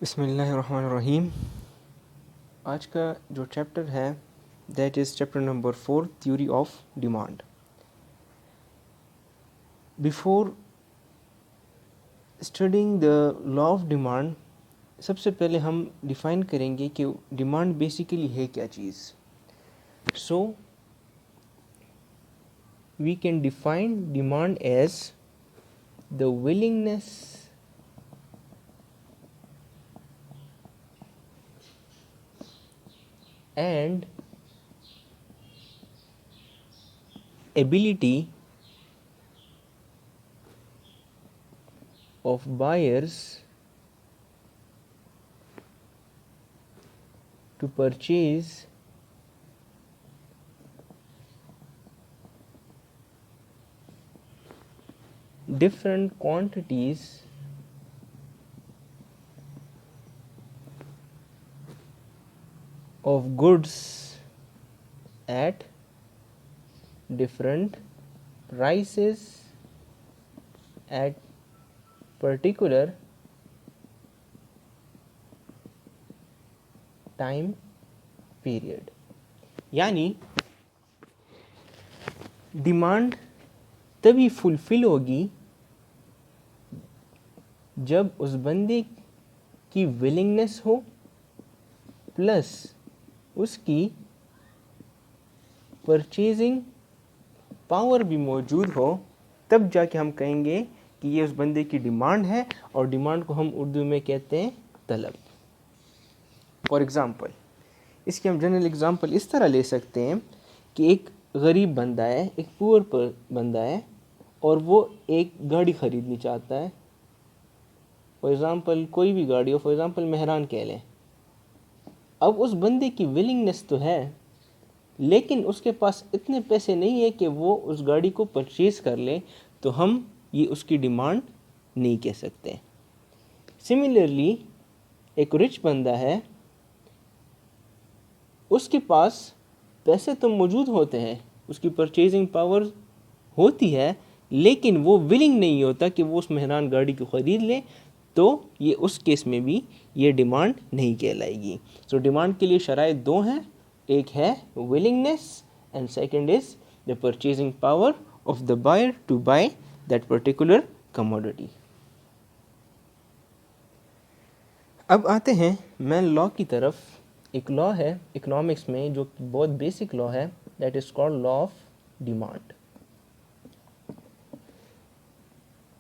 बिस्मिल्लाहिर्रहमानिर्रहीम। आज का जो चैप्टर है that is chapter number 4, theory of demand. Before studying the law of demand, सबसे पहले हम डिफ़ाइन करेंगे कि डिमांड बेसिकली है क्या चीज़। So we can define demand as the willingness and ability of buyers to purchase different quantities of goods at different prices at particular time period। यानी demand तभी फुलफिल होगी जब उस बंदे की विलिंगनेस हो प्लस उसकी परचेजिंग पावर भी मौजूद हो, तब जाके हम कहेंगे कि ये उस बंदे की डिमांड है। और डिमांड को हम उर्दू में कहते हैं तलब। फॉर एग्ज़ाम्पल, इसकी हम जनरल एग्ज़ाम्पल इस तरह ले सकते हैं कि एक गरीब बंदा है, एक पुअर बंदा है, और वो एक गाड़ी ख़रीदनी चाहता है। फॉर एग्ज़ाम्पल कोई भी गाड़ी हो, फॉर एग्ज़ाम्पल मेहरान कह लें। अब उस बंदे की विलिंगनेस तो है, लेकिन उसके पास इतने पैसे नहीं है कि वो उस गाड़ी को परचेज़ कर ले, तो हम ये उसकी डिमांड नहीं कह सकते। सिमिलरली एक रिच बंदा है, उसके पास पैसे तो मौजूद होते हैं, उसकी परचेजिंग पावर होती है, लेकिन वो विलिंग नहीं होता कि वो उस मेहरान गाड़ी को ख़रीद ले, तो ये उस केस में भी ये डिमांड नहीं कहलाएगी। सो डिमांड के लिए शराइत दो हैं, एक है willingness and second is the purchasing power of the buyer to buy that particular commodity. अब आते हैं मेन लॉ की तरफ। एक लॉ है इकोनॉमिक्स में जो कि बहुत बेसिक लॉ है, that is called law of demand.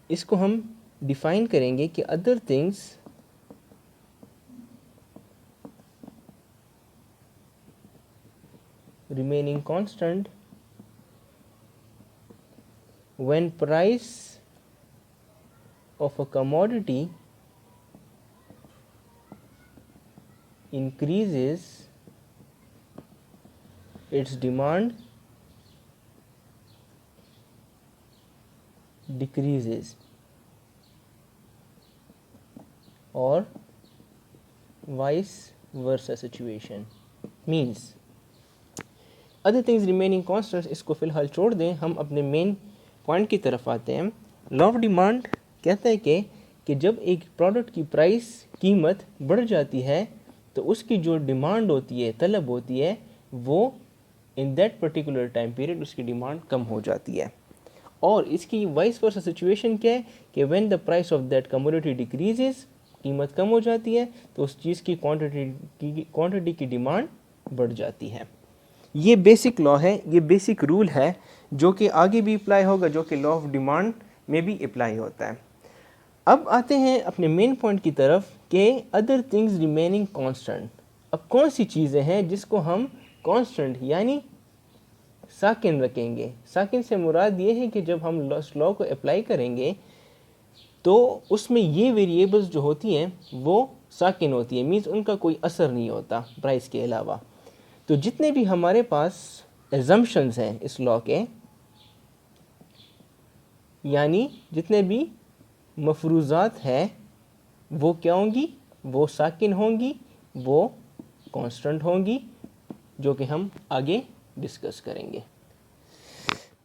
इसको हम डिफाइन करेंगे कि other things remaining constant when price of a commodity increases, its demand decreases, or vice versa situation। means other things remaining constants इसको फ़िलहाल छोड़ दें, हम अपने मेन पॉइंट की तरफ आते हैं। लॉ ऑफ डिमांड कहता है कि जब एक प्रोडक्ट की प्राइस कीमत बढ़ जाती है, तो उसकी जो डिमांड होती है, तलब होती है, वो in that particular time period उसकी डिमांड कम हो जाती है। और इसकी वाइस वर्सा सिचुएशन क्या है कि when the price of that commodity decreases, कीमत कम हो जाती है, तो उस चीज़ की क्वांटिटी की डिमांड बढ़ जाती है। ये बेसिक लॉ है, ये बेसिक रूल है जो कि आगे भी अप्लाई होगा, जो कि लॉ ऑफ डिमांड में भी अप्लाई होता है। अब आते हैं अपने मेन पॉइंट की तरफ कि अदर थिंग्स रिमेनिंग कांस्टेंट। अब कौन सी चीज़ें हैं जिसको हम कांस्टेंट यानी साकिन रखेंगे। साकिन से मुराद ये है कि जब हम लॉ को अप्लाई करेंगे तो उसमें ये वेरिएबल्स जो होती हैं वो साकिन होती हैं, मीन्स उनका कोई असर नहीं होता प्राइस के अलावा। तो जितने भी हमारे पास एजम्पशंस हैं इस लॉ के, यानी जितने भी मफरूज़ात हैं, वो क्या होंगी, वो साकिन होंगी, वो कांस्टेंट होंगी, जो कि हम आगे डिस्कस करेंगे।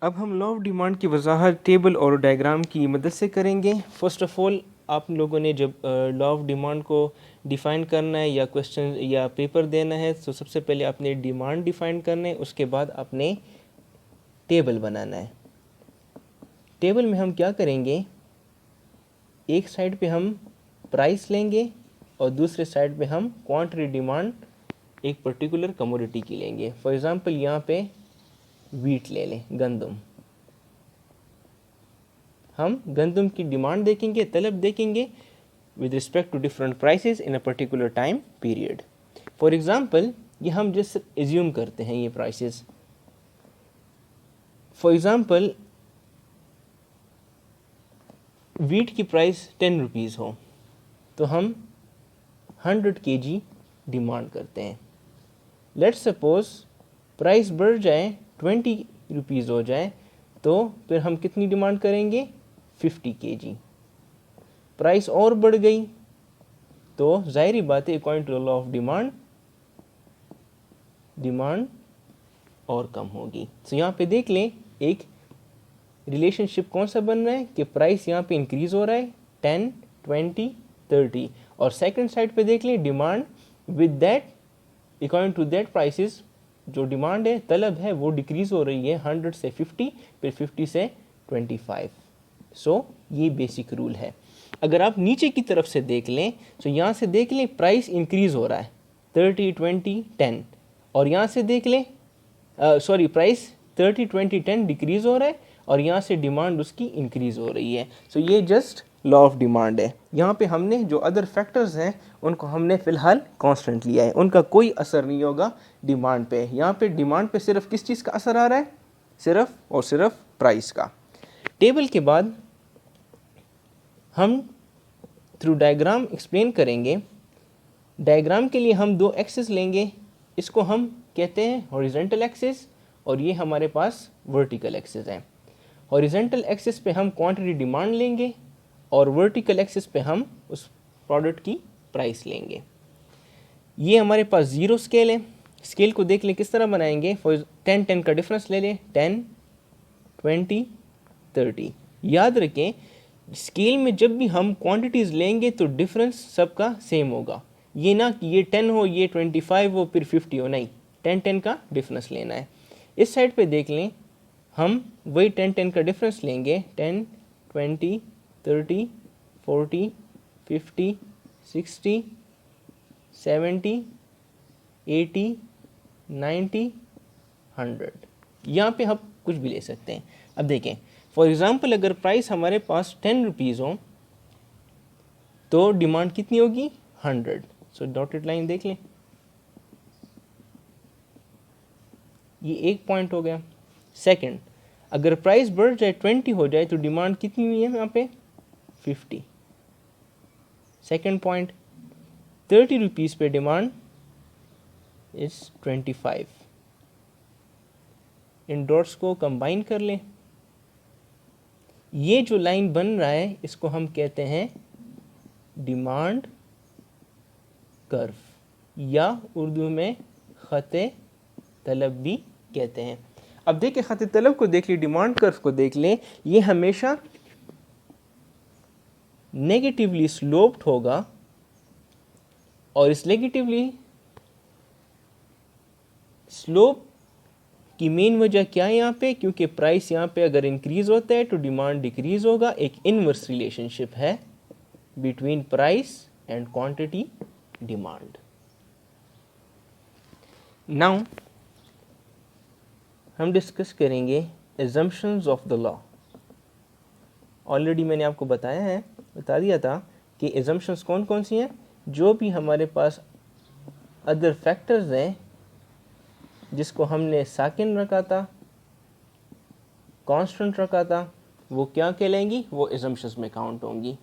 अब हम लॉ ऑफ डिमांड की वजाहत टेबल और डायग्राम की मदद से करेंगे। फर्स्ट ऑफ ऑल आप लोगों ने जब लॉ ऑफ डिमांड को डिफ़ाइन करना है या क्वेश्चन या पेपर देना है तो सबसे पहले आपने डिमांड डिफ़ाइन करना है, उसके बाद आपने टेबल बनाना है। टेबल में हम क्या करेंगे, एक साइड पे हम प्राइस लेंगे और दूसरे साइड पे हम क्वांटिटी डिमांड एक पर्टिकुलर कमोडिटी की लेंगे। फॉर एग्जांपल यहाँ पे वीट ले लें, गंदम। हम गंदम की डिमांड देखेंगे, तलब देखेंगे with respect to different prices in a particular time period. For example ये हम जस्ट एज्यूम करते हैं ये प्राइसेस। फॉर एग्जांपल वीट की प्राइस 10 रुपीज़ हो तो हम 100 kg डिमांड करते हैं। लेट्स सपोज प्राइस बढ़ जाए 20 रुपीज़ हो जाए तो फिर हम कितनी डिमांड करेंगे, 50 kg। प्राइस और बढ़ गई तो जाहिर बात है according to law of demand और कम होगी। तो यहाँ पे देख लें एक रिलेशनशिप कौन सा बन रहा है कि प्राइस यहाँ पे इंक्रीज हो रहा है 10, 20, 30, और सेकंड साइड पे देख लें demand with that according to that prices जो डिमांड है, तलब है, वो डिक्रीज हो रही है 100 से 50, फिर 50 से 25। सो ये बेसिक रूल है। अगर आप नीचे की तरफ से देख लें तो यहाँ से देख लें प्राइस इंक्रीज हो रहा है 30, 20, 10, और यहाँ से देख लें प्राइस 30, 20, 10 डिक्रीज हो रहा है और यहाँ से डिमांड उसकी इंक्रीज हो रही है। सो ये जस्ट लॉ ऑफ डिमांड है। यहाँ पे हमने जो अदर फैक्टर्स हैं उनको हमने फ़िलहाल कांस्टेंट लिया है, उनका कोई असर नहीं होगा डिमांड पे। यहाँ पे डिमांड पे सिर्फ किस चीज़ का असर आ रहा है, सिर्फ और सिर्फ प्राइस का। टेबल के बाद हम थ्रू डायग्राम एक्सप्लेन करेंगे। डायग्राम के लिए हम दो एक्सिस लेंगे, इसको हम कहते हैं हॉरिजॉन्टल एक्सिस और ये हमारे पास वर्टिकल एक्सिस है। हॉरिजॉन्टल एक्सिस पे हम क्वांटिटी डिमांड लेंगे और वर्टिकल एक्सिस पे हम उस प्रोडक्ट की प्राइस लेंगे। ये हमारे पास ज़ीरो स्केल है। स्केल को देख लें किस तरह बनाएंगे। फॉर 10 का डिफरेंस ले लें, 10, 20, 30। याद रखें स्केल में जब भी हम क्वांटिटीज़ लेंगे तो डिफरेंस सबका सेम होगा। ये ना कि ये 10 हो, ये 25 हो, फिर 50 हो, नहीं, 10 का डिफरेंस लेना है। इस साइड पे देख लें हम वही 10 का डिफरेंस लेंगे, 10, 20, 30, 40, 50, 60, 70, 80, 90, 100। यहाँ पे हम कुछ भी ले सकते हैं। अब देखें फॉर एग्ज़ाम्पल अगर प्राइस हमारे पास 10 रुपीज़ हो तो डिमांड कितनी होगी, 100। सो डॉटेड लाइन देख लें, ये एक पॉइंट हो गया। सेकंड, अगर प्राइस बढ़ जाए 20 हो जाए तो डिमांड कितनी हुई है यहाँ पे, 50। सेकंड पॉइंट, 30 रुपीज़ पे डिमांड इज 25। इन डॉट्स को कंबाइन कर लें, ये जो लाइन बन रहा है इसको हम कहते हैं डिमांड कर्व या उर्दू में ख़त तलब भी कहते हैं। अब देखिए ख़त तलब को देख ली, डिमांड कर्व को देख लें, ये हमेशा नेगेटिवली स्लोप्ड होगा और इस नेगेटिवली स्लोप की मेन वजह क्या है यहाँ पे, क्योंकि प्राइस यहाँ पे अगर इंक्रीज होता है तो डिमांड डिक्रीज होगा। एक इनवर्स रिलेशनशिप है between price and quantity demand. Now हम डिस्कस करेंगे assumptions of the law. Already मैंने आपको बता दिया था कि एजम्पशंस कौन कौन सी हैं। जो भी हमारे पास अदर फैक्टर्स हैं जिसको हमने साकिन रखा था, कांस्टेंट रखा था, वो क्या कहलाएंगी, वो एजम्पशंस में काउंट होंगी।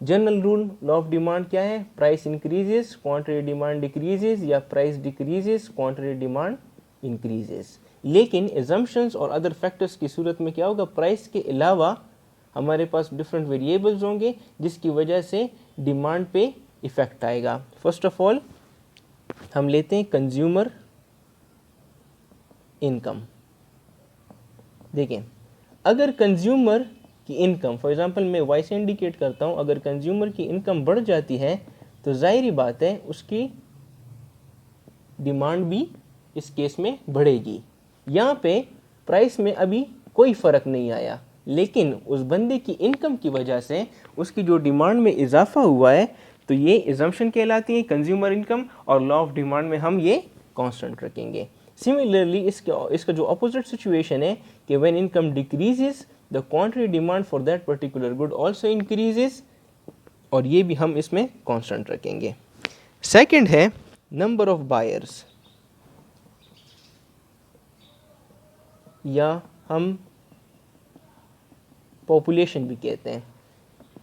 General rule law of demand क्या है, price increases quantity demand decreases, या price decreases quantity demand increases. लेकिन एजम्पशंस और अदर फैक्टर्स की सूरत में क्या होगा, प्राइस के अलावा हमारे पास डिफरेंट वेरिएबल्स होंगे जिसकी वजह से डिमांड पे इफ़ेक्ट आएगा। फर्स्ट ऑफ ऑल हम लेते हैं कंज्यूमर इनकम। देखें अगर कंज्यूमर की इनकम, फॉर एग्जांपल मैं वाई से इंडिकेट करता हूँ, अगर कंज्यूमर की इनकम बढ़ जाती है तो जाहिर बात है उसकी डिमांड भी इस केस में बढ़ेगी। यहाँ पे प्राइस में अभी कोई फ़र्क नहीं आया, लेकिन उस बंदे की इनकम की वजह से उसकी जो डिमांड में इजाफा हुआ है, तो ये इजम्पशन कहलाती है कंज्यूमर इनकम, और लॉ ऑफ डिमांड में हम ये कांस्टेंट रखेंगे। सिमिलरली इसका जो अपोजिट सिचुएशन है कि when income decreases the quantity demand for that particular good also increases, और ये भी हम इसमें कांस्टेंट रखेंगे। सेकंड है नंबर ऑफ बायर्स, या हम पॉपुलेशन भी कहते हैं।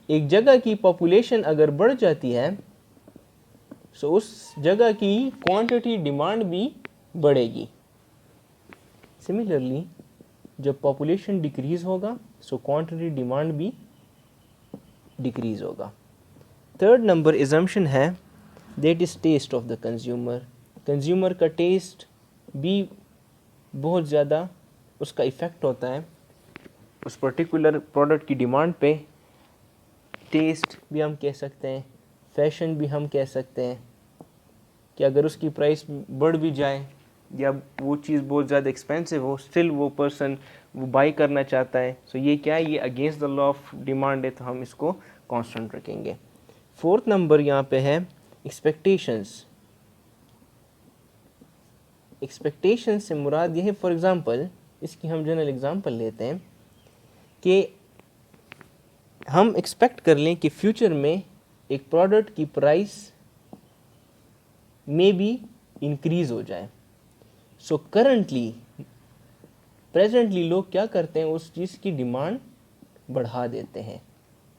एक जगह की पॉपुलेशन अगर बढ़ जाती है तो उस जगह की क्वांटिटी डिमांड भी बढ़ेगी। सिमिलरली जब पॉपुलेशन डिक्रीज होगा सो क्वांटिटी डिमांड भी डिक्रीज होगा। थर्ड नंबर इजम्पशन है that is taste of the consumer. Consumer का टेस्ट भी बहुत ज़्यादा उसका इफ़ेक्ट होता है उस पर्टिकुलर प्रोडक्ट की डिमांड पे। टेस्ट भी हम कह सकते हैं, फैशन भी हम कह सकते हैं कि अगर उसकी प्राइस बढ़ भी जाए या वो चीज़ बहुत ज़्यादा एक्सपेंसिव हो, स्टिल वो पर्सन वो बाई करना चाहता है। सो ये क्या है, ये against the law of demand है, तो हम इसको कांस्टेंट रखेंगे। फोर्थ नंबर यहाँ पे है एक्सपेक्टेशंस। एक्सपेक्टेशन से मुराद ये है, फॉर एग्जांपल इसकी हम जनरल एग्जांपल लेते हैं कि हम एक्सपेक्ट कर लें कि फ्यूचर में एक प्रोडक्ट की प्राइस में भी इंक्रीज हो जाए। सो प्रेजेंटली लोग क्या करते हैं, उस चीज़ की डिमांड बढ़ा देते हैं।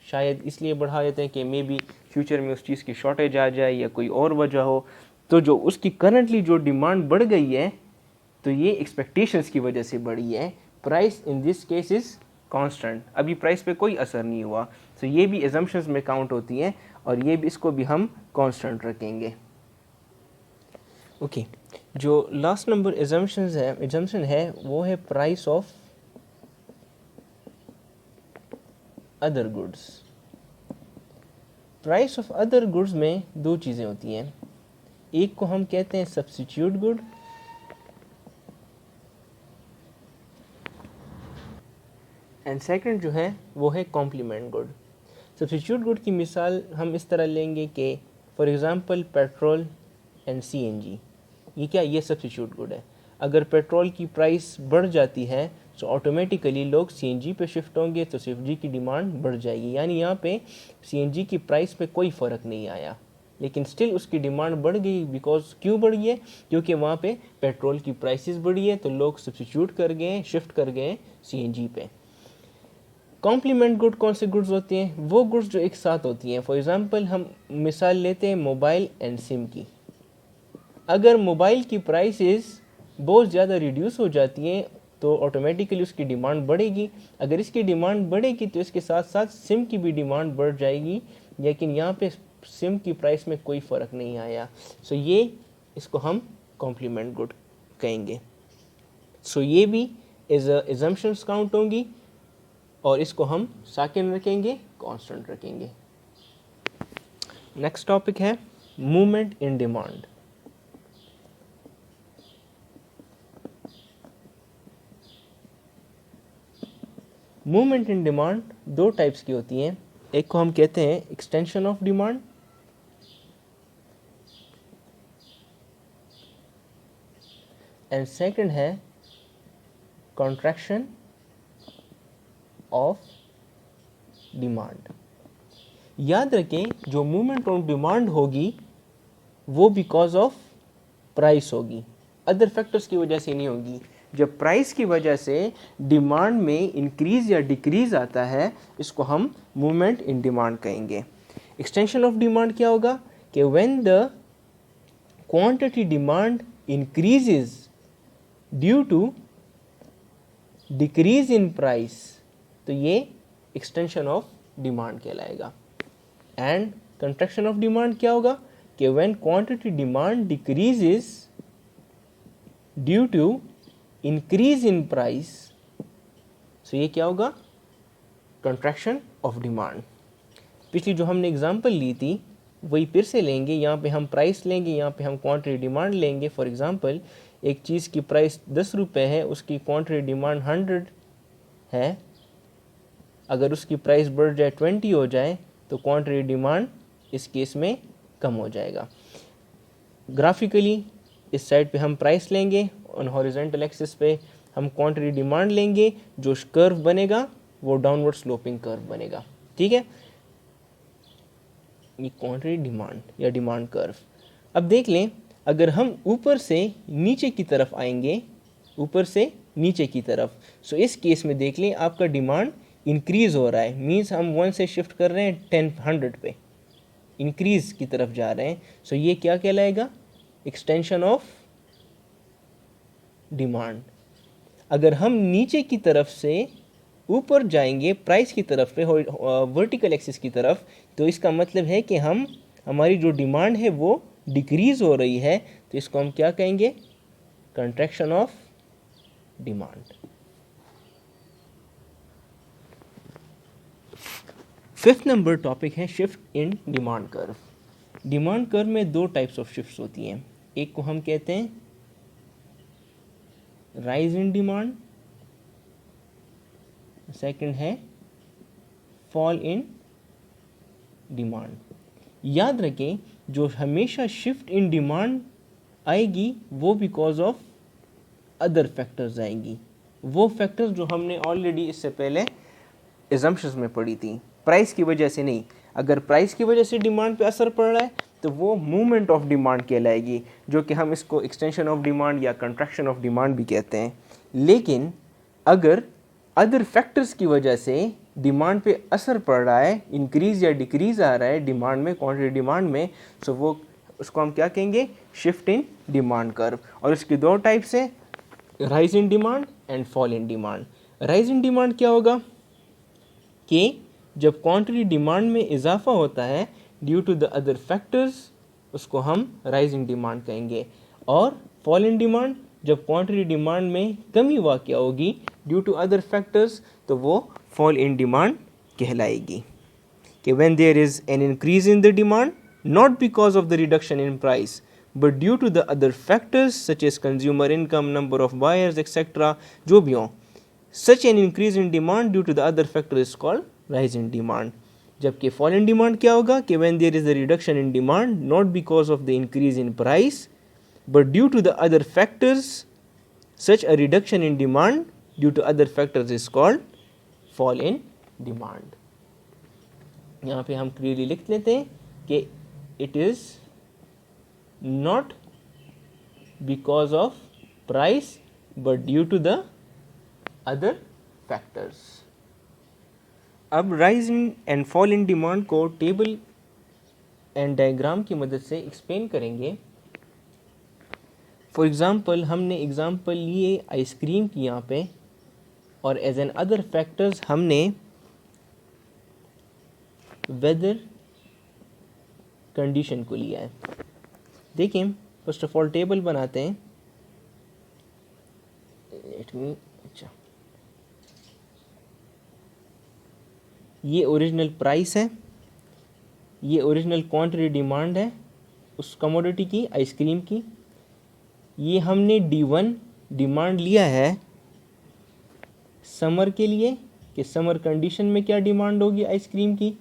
शायद इसलिए बढ़ा देते हैं कि मे बी फ्यूचर में उस चीज़ की शॉर्टेज आ जाए या कोई और वजह हो। तो जो उसकी करंटली जो डिमांड बढ़ गई है तो ये एक्सपेक्टेशंस की वजह से बढ़ी है। Price in this case is constant, अभी प्राइस पे कोई असर नहीं हुआ। तो ये भी एजम्पशंस में काउंट होती हैं और ये भी, इसको भी हम कांस्टेंट रखेंगे। ओके जो लास्ट नंबर एजम्पशन है वो है price of other goods. Price of other goods में दो चीज़ें होती हैं, एक को हम कहते हैं सब्स्टिट्यूट गुड, एंड सेकंड जो है वो है कॉम्प्लीमेंट गुड। सब्स्टिट्यूट गुड की मिसाल हम इस तरह लेंगे कि for example petrol and CNG, ये क्या, ये सब्स्टिट्यूट गुड है। अगर पेट्रोल की प्राइस बढ़ जाती है तो ऑटोमेटिकली लोग सीएनजी पे शिफ्ट होंगे, तो सीएनजी की डिमांड बढ़ जाएगी। यानी यहाँ पे सीएनजी की प्राइस पे कोई फ़र्क नहीं आया, लेकिन स्टिल उसकी डिमांड बढ़ गई। बिकॉज क्यों बढ़ी है, क्योंकि वहाँ पे पेट्रोल की प्राइसेस बढ़ी है, तो लोग सब्स्टिट्यूट कर गए, शिफ्ट कर गए सीएनजी पे। कॉम्प्लीमेंट गुड कौन से गुड्स होती हैं, वो गुड्स जो एक साथ होती हैं। फॉर एग्जांपल हम मिसाल लेते हैं मोबाइल एंड सिम की। अगर मोबाइल की प्राइसेस बहुत ज़्यादा रिड्यूस हो जाती हैं तो ऑटोमेटिकली उसकी डिमांड बढ़ेगी। अगर इसकी डिमांड बढ़ेगी तो इसके साथ साथ सिम की भी डिमांड बढ़ जाएगी, लेकिन यहाँ पे सिम की प्राइस में कोई फ़र्क नहीं आया। सो ये इसको हम कॉम्प्लीमेंट गुड कहेंगे। सो ये भी एजम्पशंस काउंट होंगी और इसको हम साकिन रखेंगे, कांस्टेंट रखेंगे। नेक्स्ट टॉपिक है movement in demand. Movement in demand दो टाइप्स की होती हैं, एक को हम कहते हैं extension of demand, and second है कॉन्ट्रैक्शन ऑफ डिमांड। याद रखें जो मूवमेंट ऑफ डिमांड होगी वो बिकॉज ऑफ प्राइस होगी, अदर फैक्टर्स की वजह से नहीं होगी। जब प्राइस की वजह से डिमांड में इंक्रीज या डिक्रीज आता है, इसको हम मूवमेंट इन डिमांड कहेंगे। एक्सटेंशन ऑफ डिमांड क्या होगा कि when the quantity demand increases due to decrease in price, तो ये एक्सटेंशन ऑफ डिमांड कहलाएगा। एंड कंट्रैक्शन ऑफ डिमांड क्या होगा कि when quantity demand decreases due to increase in price, so ये क्या होगा, कंट्रैक्शन ऑफ डिमांड। पिछली जो हमने एग्जांपल ली थी वही फिर से लेंगे, यहाँ पे हम प्राइस लेंगे, यहाँ पे हम क्वांटिटी डिमांड लेंगे। फॉर एग्जांपल एक चीज़ की प्राइस 10 रुपये है, उसकी क्वांटिटी डिमांड 100 है। अगर उसकी प्राइस बढ़ जाए 20 हो जाए तो क्वांटिटी डिमांड इस केस में कम हो जाएगा। ग्राफिकली इस साइड पे हम प्राइस लेंगे, ऑन हॉरिजॉन्टल एक्सिस पे हम क्वांटिटी डिमांड लेंगे, जो कर्व बनेगा वो डाउनवर्ड स्लोपिंग कर्व बनेगा। ठीक है, ये क्वांटिटी डिमांड या डिमांड कर्व। अब देख लें, अगर हम ऊपर से नीचे की तरफ आएंगे, ऊपर से नीचे की तरफ, सो इस केस में देख लें आपका डिमांड इंक्रीज हो रहा है, मीन्स हम 1 से शिफ्ट कर रहे हैं 100 पे, इंक्रीज की तरफ जा रहे हैं। सो ये क्या कहलाएगा? Extension of demand. अगर हम नीचे की तरफ से ऊपर जाएंगे प्राइस की तरफ पे, वर्टिकल एक्सिस की तरफ, तो इसका मतलब है कि हमारी जो डिमांड है वो डिक्रीज हो रही है, तो इसको हम क्या कहेंगे? Contraction of demand. Fifth number topic है shift in demand curve. Demand curve में 2 टाइप्स ऑफ शिफ्ट्स होती हैं, एक को हम कहते हैं राइज इन डिमांड, सेकंड है फॉल इन डिमांड। याद रखें, जो हमेशा शिफ्ट इन डिमांड आएगी वो बिकॉज ऑफ अदर फैक्टर्स आएंगी, वो फैक्टर्स जो हमने ऑलरेडी इससे पहले एजम्पशंस में पढ़ी थी, प्राइस की वजह से नहीं। अगर प्राइस की वजह से डिमांड पे असर पड़ रहा है तो वो मूवमेंट ऑफ डिमांड कहलाएगी, जो कि हम इसको एक्सटेंशन ऑफ डिमांड या कंट्रैक्शन ऑफ डिमांड भी कहते हैं। लेकिन अगर अदर फैक्टर्स की वजह से डिमांड पे असर पड़ रहा है, इंक्रीज या डिक्रीज आ रहा है डिमांड में, क्वांटिटी डिमांड में, सो वो उसको हम क्या कहेंगे? Shift in demand curve. और इसकी 2 टाइप्स है, rise in demand and fall in demand. Rise in demand क्या होगा कि जब क्वांटिटी डिमांड में इजाफा होता है due to the other factors, उसको हम राइज इन डिमांड कहेंगे। और फॉल इन डिमांड, जब क्वांटिटी डिमांड में कमी वाक़या होगी ड्यू टू अदर फैक्टर्स, तो वो फॉल इन डिमांड कहलाएगी। कि when there is an increase in the demand not because of the reduction in price but due to the other factors such as consumer income, number of buyers etcetera, जो भी हों, such an increase in demand due to the other factor is called rise in demand. जबकि fall in demand क्या होगा कि when there is a reduction in demand not because of the increase in price but due to the other factors, such a reduction in demand due to other factors is called fall in demand. यहाँ पे हम clearly लिख लेते हैं कि it is not because of price but due to the other factors. अब rise in and fall in demand को table and diagram की मदद से एक्सप्लेन करेंगे। फॉर एग्ज़ाम्पल, हमने एग्ज़ाम्पल लिए आइसक्रीम की यहाँ पे, और एज एन अदर फैक्टर्स हमने वेदर कंडीशन को लिया है। देखिए, फर्स्ट ऑफ ऑल टेबल बनाते हैं। अच्छा, ये ओरिजिनल प्राइस है, ये ओरिजिनल क्वांटिटी डिमांड है उस कमोडिटी की, आइसक्रीम की। ये हमने D1 डिमांड लिया है समर के लिए कि समर कंडीशन में क्या डिमांड होगी आइसक्रीम की,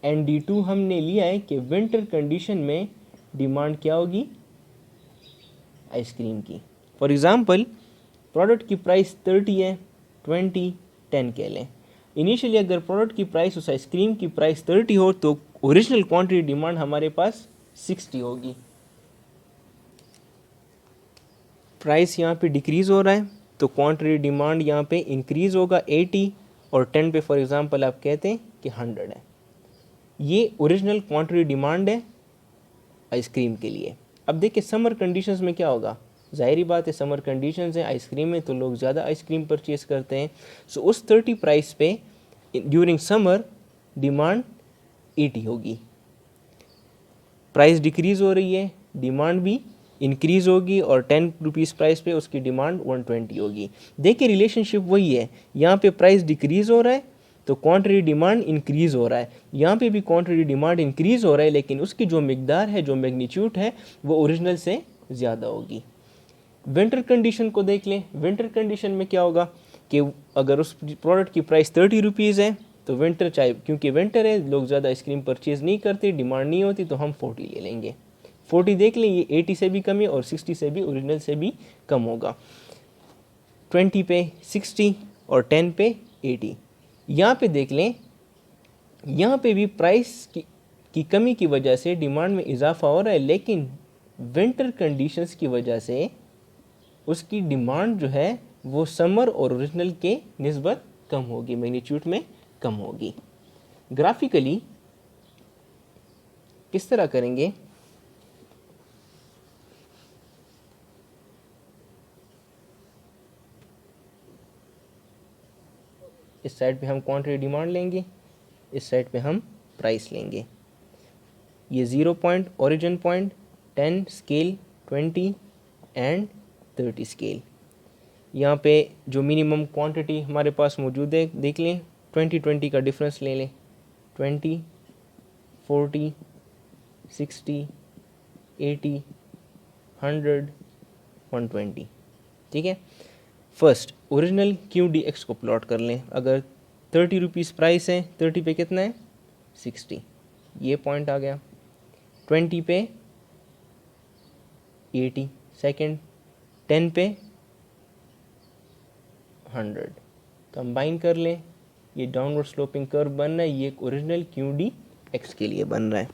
एंड D2 हमने लिया है कि विंटर कंडीशन में डिमांड क्या होगी आइसक्रीम की। फॉर एग्ज़ाम्पल, प्रोडक्ट की प्राइस 30 है, 20, 10 कह लें। इनिशियली अगर प्रोडक्ट की प्राइस उस आइसक्रीम की प्राइस 30 हो तो ओरिजिनल क्वांटिटी डिमांड हमारे पास 60 होगी। प्राइस यहाँ पे डिक्रीज़ हो रहा है तो क्वांटिटी डिमांड यहाँ पे इंक्रीज़ होगा 80, और 10 पे फॉर एग्ज़ाम्पल आप कहते हैं कि 100 है। ये ओरिजिनल क्वांटिटी डिमांड है आइसक्रीम के लिए। अब देखिए समर कंडीशंस में क्या होगा, ज़ाहिरी बात है समर कंडीशंस हैं आइसक्रीम में तो लोग ज़्यादा आइसक्रीम परचेज़ करते हैं। सो उस 30 प्राइस पे ड्यूरिंग समर डिमांड 80 होगी। प्राइस डिक्रीज़ हो रही है, डिमांड भी इंक्रीज़ होगी, और 10 रुपीज़ प्राइस पे उसकी डिमांड 120 होगी। देखिए रिलेशनशिप वही है, यहाँ पे प्राइस डिक्रीज़ हो रहा है तो क्वांटिटी डिमांड इंक्रीज़ हो रहा है। यहाँ पे भी क्वांटिटी डिमांड इंक्रीज़ हो रहा है, लेकिन उसकी जो मिकदार है, जो मैग्नीट्यूड है, वो ओरिजिनल से ज़्यादा होगी। विंटर कंडीशन को देख लें। विंटर कंडीशन में क्या होगा कि अगर उस प्रोडक्ट की प्राइस 30 रुपीज़ है तो विंटर, चाहे क्योंकि विंटर है लोग ज़्यादा आइसक्रीम परचेज़ नहीं करते, डिमांड नहीं होती, तो हम 40 ले लेंगे। 40 देख लें, ये 80 से भी कम है और 60 से भी, ओरिजिनल से भी कम होगा। 20 पे 60 और 10 पे 80। यहाँ पे देख लें, यहाँ पे भी प्राइस की कमी की वजह से डिमांड में इजाफा हो रहा है, लेकिन विंटर कंडीशंस की वजह से उसकी डिमांड जो है वो समर और ओरिजिनल के निस्बत कम होगी, मैग्नीट्यूड में कम होगी। ग्राफिकली किस तरह करेंगे, इस साइड पे हम क्वांटिटी डिमांड लेंगे, इस साइड पे हम प्राइस लेंगे। ये 0 point origin point, 10 scale, 20 and 30 scale. यहाँ पे जो मिनिमम क्वांटिटी हमारे पास मौजूद है देख लें, 20 का डिफरेंस ले लें, 20, 40, 60, 80, 100, 120। ठीक है। फर्स्ट ओरिजिनल QDX को प्लॉट कर लें। अगर 30 रुपीज़ प्राइस है, 30 पे कितना है 60, ये पॉइंट आ गया। 20 पे 80 सेकेंड, 10 पे 100। कंबाइन कर लें, ये डाउनवर्ड स्लोपिंग कर्व बन रहा है, ये एक ओरिजिनल QDX के लिए बन रहा है।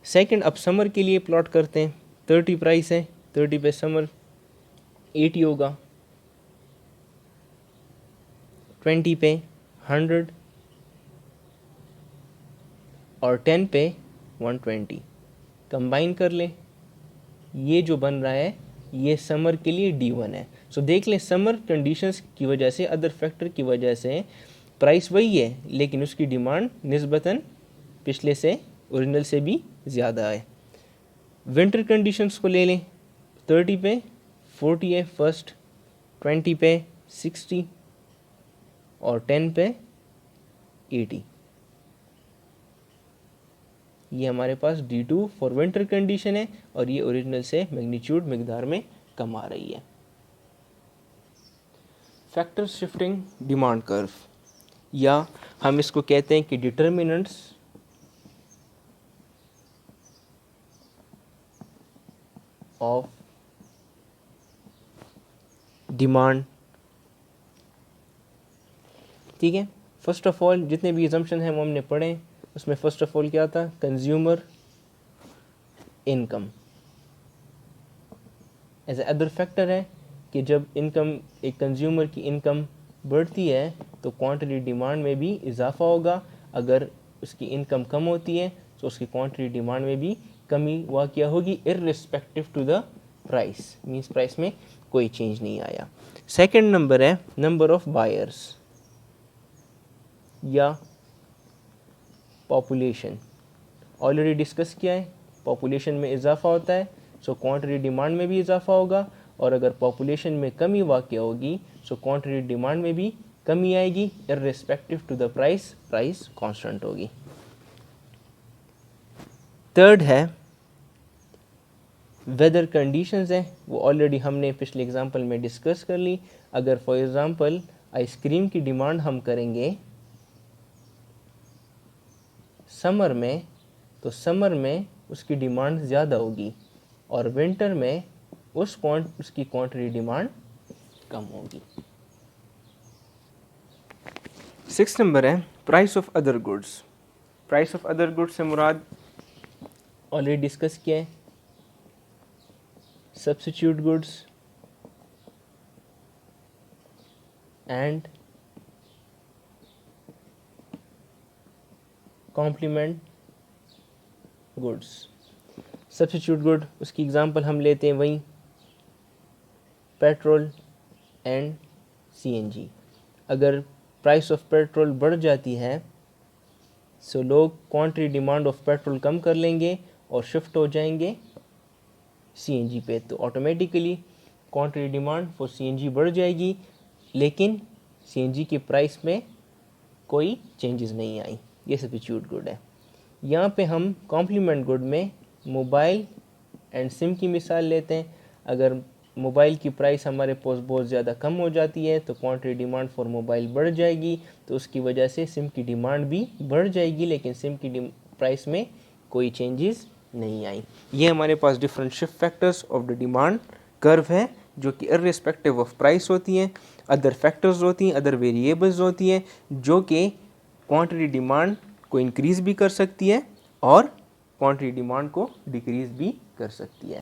सेकंड, अब समर के लिए प्लॉट करते हैं। 30 प्राइस है, 30 पे समर 80 होगा, 20 पे 100 और 10 पे 120। कंबाइन कर लें, ये जो बन रहा है ये समर के लिए D1 है। सो देख लें, समर कंडीशंस की वजह से, अदर फैक्टर की वजह से प्राइस वही है, लेकिन उसकी डिमांड निस्बतन पिछले से, ओरिजिनल से भी ज़्यादा है। विंटर कंडीशंस को ले लें, 30 पे 40 है फर्स्ट, 20 पे 60 और 10 पे 80। ये हमारे पास D2 फॉर विंटर कंडीशन है और ये ओरिजिनल से मैग्नीट्यूड मिकदार में कम आ रही है। फैक्टर शिफ्टिंग डिमांड कर्व, या हम इसको कहते हैं कि डिटर्मिनेंट्स ऑफ डिमांड। ठीक है। फर्स्ट ऑफ ऑल जितने भी एजम्पशन हैं वो हमने पढ़े, उसमें फर्स्ट ऑफ ऑल क्या था, consumer income as a other factor है कि जब इनकम, एक कंज्यूमर की इनकम बढ़ती है तो क्वांटिटी डिमांड में भी इजाफा होगा। अगर उसकी इनकम कम होती है तो उसकी क्वांटिटी डिमांड में भी कमी वाक़या होगी, irrespective to the price, means price में कोई चेंज नहीं आया। सेकंड नंबर है नंबर ऑफ बायर्स या पॉपुलेशन। ऑलरेडी डिस्कस किया है, पॉपुलेशन में इजाफा होता है सो क्वांटिटी डिमांड में भी इजाफा होगा, और अगर पॉपुलेशन में कमी वाक़या होगी सो क्वांटिटी डिमांड में भी कमी आएगी, irrespective to the price, price constant होगी। थर्ड है वेदर कंडीशंस हैं, वो ऑलरेडी हमने पिछले एग्जांपल में डिस्कस कर ली। अगर फॉर एग्जांपल आइसक्रीम की डिमांड हम करेंगे समर में, तो समर में उसकी डिमांड ज़्यादा होगी और विंटर में उसकी क्वांटिटी डिमांड कम होगी। 6 नंबर है price of other goods. Price of other goods से मुराद ऑलरेडी डिस्कस किया है, substitute goods and complement goods. Substitute good, उसकी एग्जांपल हम लेते हैं वहीं पेट्रोल एंड CNG। अगर प्राइस ऑफ पेट्रोल बढ़ जाती है सो लोग क्वांटिटी डिमांड ऑफ पेट्रोल कम कर लेंगे और शिफ्ट हो जाएंगे CNG पे, तो automatically quantity demand for CNG बढ़ जाएगी, लेकिन CNG की प्राइस में कोई चेंजेस नहीं आई, ये सब्स्टिट्यूट गुड है। यहाँ पे हम कॉम्प्लीमेंट गुड में मोबाइल एंड सिम की मिसाल लेते हैं। अगर मोबाइल की प्राइस हमारे पास बहुत ज़्यादा कम हो जाती है तो क्वांटिटी डिमांड फॉर मोबाइल बढ़ जाएगी, तो उसकी वजह से सिम की डिमांड भी बढ़ जाएगी, लेकिन सिम की प्राइस में कोई चेंजेस नहीं आई। ये हमारे पास different shift factors of the demand curve है जो कि इर्रिस्पेक्टिव ऑफ प्राइस होती हैं, अदर फैक्टर्स होती हैं, अदर वेरिएबल्स होती हैं जो कि क्वांटिटी डिमांड को इंक्रीज़ भी कर सकती है और क्वांटिटी डिमांड को डिक्रीज़ भी कर सकती है।